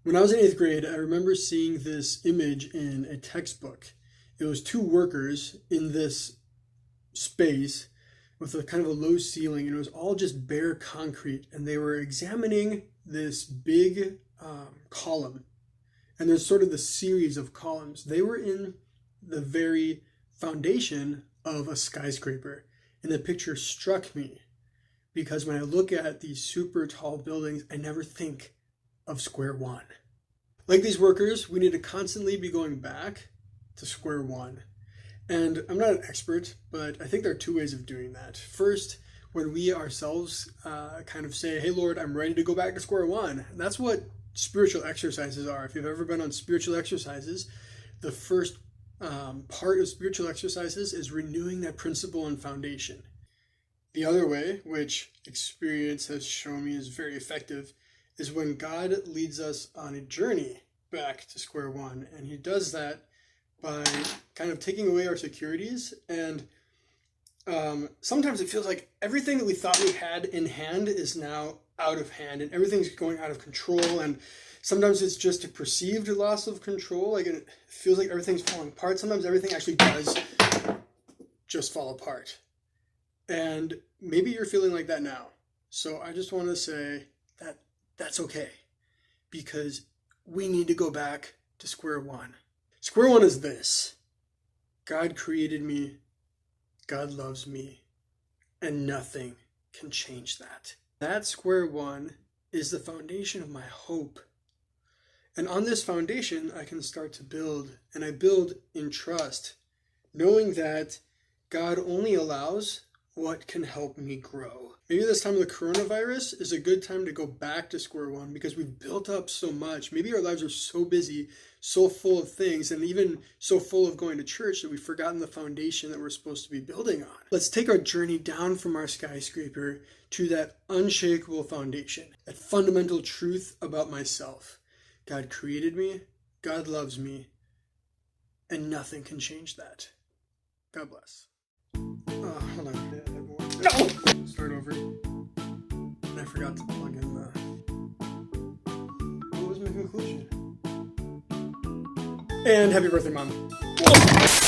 When I was in eighth grade, I remember seeing this image in a textbook. It was two workers in this space with a kind of a low ceiling, and it was all just bare concrete. And they were examining this big column. And there's sort of the series of columns. They were in the very foundation of a skyscraper. And the picture struck me because when I look at these super tall buildings, I never think of square one. Like these workers, we need to constantly be going back to square one. And I'm not an expert, but I think there are two ways of doing that. First, when we ourselves kind of say, hey, Lord, I'm ready to go back to square one. And that's what spiritual exercises are. If you've ever been on spiritual exercises, the first part of spiritual exercises is renewing that principle and foundation. The other way, which experience has shown me is very effective, is when God leads us on a journey back to square one. And he does that by kind of taking away our securities. And sometimes it feels like everything that we thought we had in hand is now out of hand and everything's going out of control. And sometimes it's just a perceived loss of control. Like it feels like everything's falling apart. Sometimes everything actually does just fall apart. And maybe you're feeling like that now. So I just want to say that that's okay, because we need to go back to square one. Square one is this: God created me, God loves me, and nothing can change that. That square one is the foundation of my hope. And on this foundation, I can start to build, and I build in trust, knowing that God only allows what can help me grow. Maybe this time of the coronavirus is a good time to go back to square one because we've built up so much. Maybe our lives are so busy, so full of things, and even so full of going to church that we've forgotten the foundation that we're supposed to be building on. Let's take our journey down from our skyscraper to that unshakable foundation, that fundamental truth about myself. God created me, God loves me, and nothing can change that. God bless. Hold on. No! Start over. I forgot to plug in the... What was my conclusion? And happy birthday, Mom. Whoa.